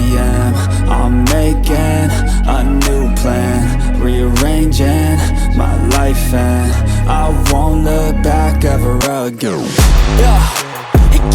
p.m. I'm making a new plan, rearranging my life, and I won't look back ever again. Yeah,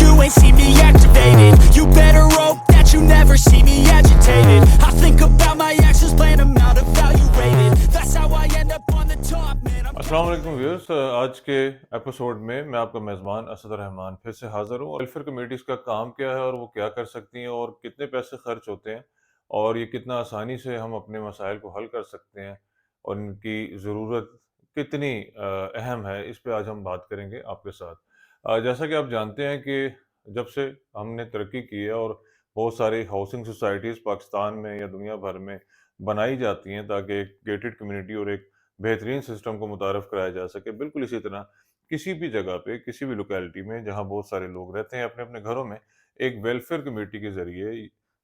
you ain't see me activated. You better hope that you never see me agitated. I think about my actions, plan them out, evaluated. That's how I end up on the top, man. अस्सलाम वालेकुम viewers, आज के episode में मैं आपका मेज़बान असद रहमान फिर से हाज़िर हूँ। वेलफेयर कम्युनिटीज़ का काम क्या है और वो क्या कर सकती हैं और कितने पैसे खर्च होते हैं और ये कितना आसानी से हम अपने मसाइल को हल कर सकते हैं और इनकी ज़रूरत कितनी अहम है, इस पे आज हम बात करेंगे आपके साथ। जैसा कि आप जानते हैं कि जब से हमने तरक्की की है और बहुत सारी हाउसिंग सोसाइटीज़ पाकिस्तान में या दुनिया भर में बनाई जाती हैं ताकि एक गेटेड कम्युनिटी और एक बेहतरीन सिस्टम को मुतारफ़ कराया जा सके। बिल्कुल इसी तरह किसी भी जगह पे, किसी भी लोकेलिटी में जहाँ बहुत सारे लोग रहते हैं, अपने-अपने घरों में एक वेलफेयर कमेटी के ज़रिए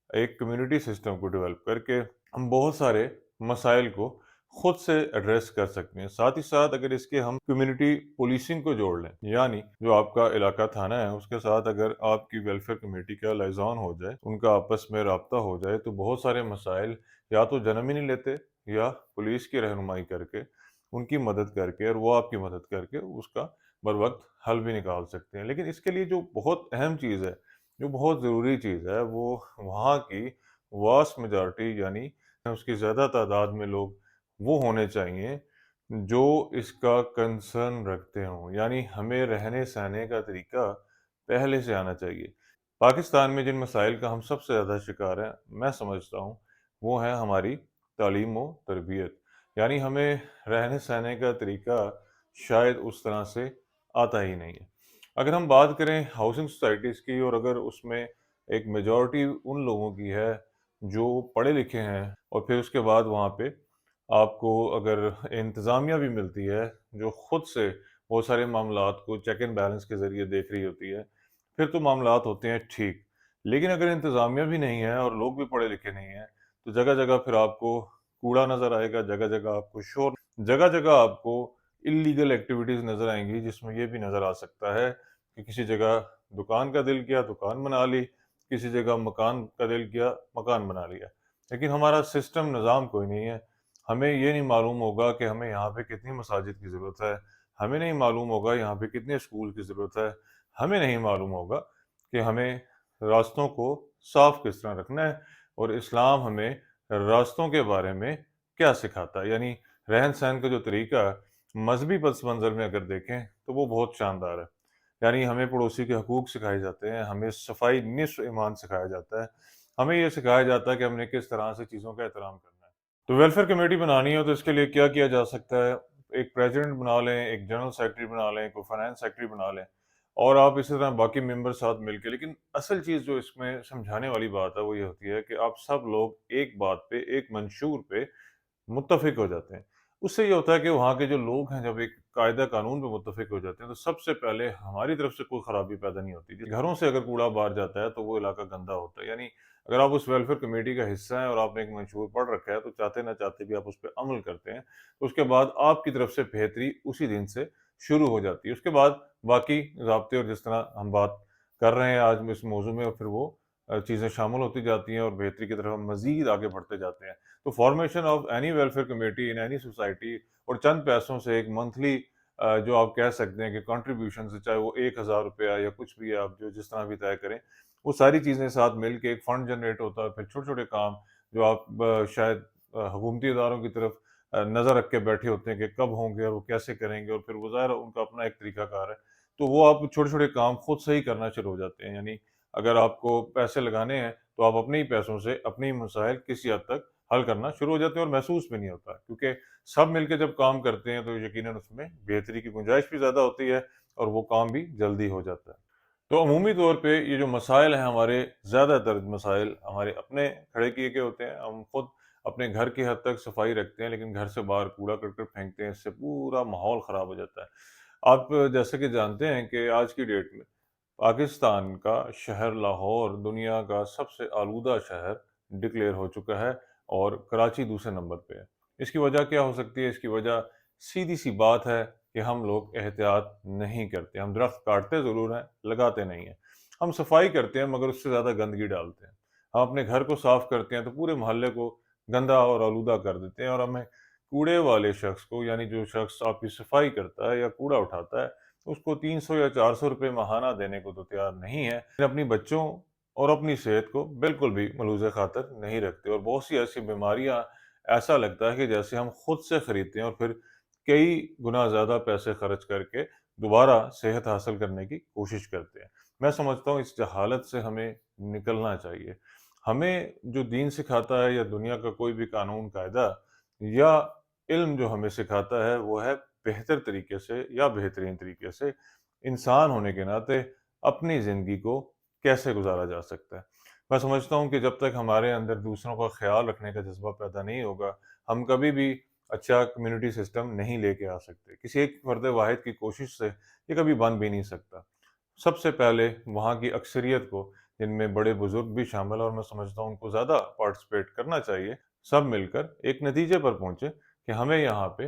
एक कम्युनिटी सिस्टम को डेवलप करके हम बहुत सारे मसाइल को खुद से एड्रेस कर सकते हैं। साथ ही साथ अगर इसके हम कम्युनिटी पुलिसिंग को जोड़ लें, यानी जो आपका इलाका थाना है, उसके साथ अगर आपकी वेलफेयर कमेटी का लाइज़ॉन हो जाए, उनका आपस में राब्ता हो जाए, तो बहुत सारे मसाइल या तो जन्म ही नहीं लेते या पुलिस की रहनुमाई करके, उनकी मदद करके और वो आपकी मदद करके उसका बरवक़्त हल भी निकाल सकते हैं। लेकिन इसके लिए जो बहुत अहम चीज़ है, जो बहुत ज़रूरी चीज़ है, वो वहाँ की वास्ट मेजॉरिटी यानी उसकी ज़्यादा तादाद में लोग वो होने चाहिए जो इसका कंसर्न रखते हों। यानी हमें रहने-सहने का तरीका पहले से आना चाहिए। पाकिस्तान में जिन मसाइल का हम सबसे ज़्यादा शिकार हैं, मैं समझता हूँ, वो है हमारी तालीम व तरबियत। यानी हमें रहने-सहने का तरीका शायद उस तरह से आता ही नहीं है। अगर हम बात करें हाउसिंग सोसाइटीज़ की और अगर उसमें एक मेजॉरिटी उन लोगों की है जो पढ़े-लिखे हैं और फिर उसके बाद वहाँ पे आपको अगर इंतज़ामिया भी मिलती है जो खुद से बहुत सारे मामलात को चेक एंड बैलेंस के ज़रिए देख रही होती है, फिर तो मामलात होते हैं ठीक। लेकिन अगर इंतज़ामिया भी नहीं है और लोग भी पढ़े-लिखे नहीं हैं, तो जगह-जगह फिर आपको कूड़ा नज़र आएगा, जगह-जगह आपको शोर, जगह-जगह आपको इल्लीगल एक्टिविटीज़ नज़र आएँगी, जिसमें ये भी नज़र आ सकता है कि किसी जगह दुकान का दिल किया, दुकान बना ली, किसी जगह मकान का दिल किया, मकान बना लिया। लेकिन हमारा सिस्टम निज़ाम कोई नहीं है। हमें ये नहीं मालूम होगा कि हमें यहाँ पे कितनी मसाजिद की ज़रूरत है, हमें नहीं मालूम होगा यहाँ पे कितने स्कूल की ज़रूरत है, हमें नहीं मालूम होगा कि हमें रास्तों को साफ़ किस तरह रखना है और इस्लाम हमें रास्तों के बारे में क्या सिखाता है। यानी रहन-सहन का जो तरीका है, मज़हबी पस मंज़र में अगर देखें तो वो बहुत शानदार है। यानी हमें पड़ोसी के हकूक़ सिखाए जाते हैं, हमें सफ़ाई निस्फ़ ईमान सिखाया जाता है, हमें ये सिखाया जाता है कि हमने किस तरह से चीज़ों का एहतराम करना है। तो वेलफेयर कमेटी बनानी हो तो इसके लिए क्या किया जा सकता है? एक प्रेज़िडेंट बना लें, एक जनरल सेक्रेटरी बना लें, कोई फाइनेंस सेक्रेटरी बना लें और आप इसी तरह बाकी मेंबर साथ मिलके। लेकिन असल चीज़ जो इसमें समझाने वाली बात है वो ये होती है कि आप सब लोग एक बात पे, एक मंशूर पे मुत्तफ़िक हो जाते हैं। उससे ये होता है कि वहाँ के जो लोग हैं जब एक कायदा कानून पे मुत्तफ़िक हो जाते हैं तो सबसे पहले हमारी तरफ से कोई ख़राबी पैदा नहीं होती। घरों से अगर कूड़ा बाहर जाता है तो वो इलाका गंदा होता है। यानी अगर आप उस वेलफेयर कमेटी का हिस्सा हैं और आपने एक मंशूर पढ़ रखा है तो चाहते ना चाहते भी आप उस पे अमल करते हैं। तो उसके बाद आपकी तरफ से बेहतरी उसी दिन से शुरू हो जाती है। उसके बाद बाकी ज़ाब्ते और जिस तरह हम बात कर रहे हैं आज इस मौज़ू में, और फिर वो चीज़ें शामिल होती जाती हैं और बेहतरी की तरफ हम मज़ीद आगे बढ़ते जाते हैं। तो formation of any welfare committee in any society और चंद पैसों से एक मंथली जो आप कह सकते हैं कि कंट्रीब्यूशन से, चाहे वो ₹1000 या कुछ भी है, आप जो जिस तरह भी तय करें, वो सारी चीज़ें साथ मिल के एक फ़ंड जनरेट होता है। फिर छोटे-छोटे काम जो आप शायद हुकूमती इदारों की तरफ नज़र रख के बैठे होते हैं कि कब होंगे और वो कैसे करेंगे, और फिर वो ज़ाहिर है उनका अपना एक तरीकाकार है। तो वो आप छोटे-छोटे काम खुद से ही करना शुरू हो जाते हैं। यानी अगर आपको पैसे लगाने हैं तो आप अपने ही पैसों से अपने ही मसाइल किसी हद तक हल करना शुरू हो जाते हैं और महसूस भी नहीं होता, क्योंकि सब मिलके जब काम करते हैं तो यकीनन उसमें बेहतरी की गुंजाइश भी ज़्यादा होती है और वो काम भी जल्दी हो जाता है। तो अमूमी तौर पे ये जो मसाइल हैं हमारे, ज़्यादातर मसाइल हमारे अपने खड़े किए के होते हैं। हम खुद अपने घर की हद तक सफाई रखते हैं लेकिन घर से बाहर कूड़ा करकट फेंकते हैं, इससे पूरा माहौल ख़राब हो जाता है। आप जैसे कि जानते हैं कि आज की डेट में पाकिस्तान का शहर लाहौर दुनिया का सबसे आलूदा शहर डिक्लेयर हो चुका है और कराची दूसरे नंबर पे है। इसकी वजह क्या हो सकती है? इसकी वजह सीधी सी बात है कि हम लोग एहतियात नहीं करते। हम दरख्त काटते ज़रूर हैं, लगाते नहीं हैं। हम सफाई करते हैं मगर उससे ज़्यादा गंदगी डालते हैं। ہم اپنے گھر کو صاف کرتے ہیں تو پورے محلے کو گندا اور آلودہ کر دیتے ہیں، اور ہمیں کوڑے والے شخص کو، یعنی جو شخص آپ کی صفائی کرتا ہے یا کوڑا اٹھاتا ہے، اس کو 300 یا 400 روپے ماہانہ دینے کو تو تیار نہیں ہے، لیکن اپنی بچوں اور اپنی صحت کو بالکل بھی ملوث خاطر نہیں رکھتے، اور بہت سی ایسی بیماریاں ایسا لگتا ہے کہ جیسے ہم خود سے خریدتے ہیں اور پھر کئی گنا زیادہ پیسے خرچ کر کے دوبارہ صحت حاصل کرنے کی کوشش کرتے ہیں۔ میں سمجھتا ہوں اس جہالت سے ہمیں نکلنا چاہیے۔ ہمیں جو دین سکھاتا ہے یا دنیا کا کوئی بھی قانون قاعدہ یا علم جو ہمیں سکھاتا ہے، وہ ہے بہتر طریقے سے یا بہترین طریقے سے انسان ہونے کے ناطے اپنی زندگی کو کیسے گزارا جا سکتا ہے۔ میں سمجھتا ہوں کہ جب تک ہمارے اندر دوسروں کا خیال رکھنے کا جذبہ پیدا نہیں ہوگا، ہم کبھی بھی اچھا کمیونٹی سسٹم نہیں لے کے آ سکتے۔ کسی ایک فرد واحد کی کوشش سے یہ کبھی بن بھی نہیں سکتا۔ سب سے پہلے وہاں کی اکثریت کو، جن میں بڑے بزرگ بھی شامل ہیں، اور میں سمجھتا ہوں ان کو زیادہ پارٹیسپیٹ کرنا چاہیے، سب مل کر ایک نتیجے پر پہنچے کہ ہمیں یہاں پہ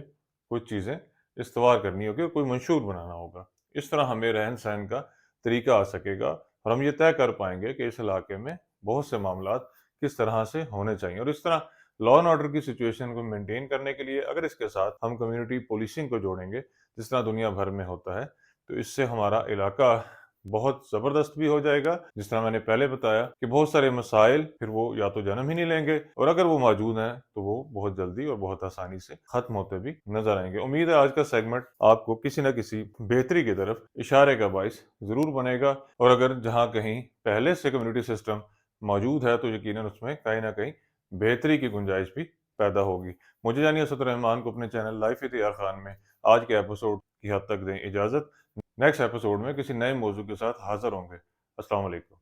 کچھ چیزیں استوار کرنی ہوگی اور کوئی منشور بنانا ہوگا۔ اس طرح ہمیں رہن سہن کا طریقہ آ سکے گا، اور ہم یہ طے کر پائیں گے کہ اس علاقے میں بہت سے معاملات کس طرح سے ہونے چاہیے، اور اس طرح لا اینڈ آرڈر کی سچویشن کو مینٹین کرنے کے لیے اگر اس کے ساتھ ہم کمیونٹی پولیسنگ کو جوڑیں گے، جس طرح دنیا بھر میں ہوتا ہے، تو اس سے ہمارا علاقہ بہت زبردست بھی ہو جائے گا۔ جس طرح میں نے پہلے بتایا کہ بہت سارے مسائل پھر وہ یا تو جنم ہی نہیں لیں گے، اور اگر وہ موجود ہیں تو وہ بہت جلدی اور بہت آسانی سے ختم ہوتے بھی نظر آئیں گے۔ امید ہے آج کا سیگمنٹ آپ کو کسی نہ کسی بہتری کی طرف اشارے کا باعث ضرور بنے گا، اور اگر جہاں کہیں پہلے سے کمیونٹی سسٹم موجود ہے تو یقیناً اس میں کہیں نہ کہیں بہتری کی گنجائش بھی پیدا ہوگی۔ مجھے یعنی اسد الرحمان کو اپنے چینل لائف اتیار خان میں آج کے ایپیسوڈ کی حد تک دیں اجازت۔ نیکسٹ ایپیسوڈ میں کسی نئے موضوع کے ساتھ حاضر ہوں گے۔ السلام علیکم۔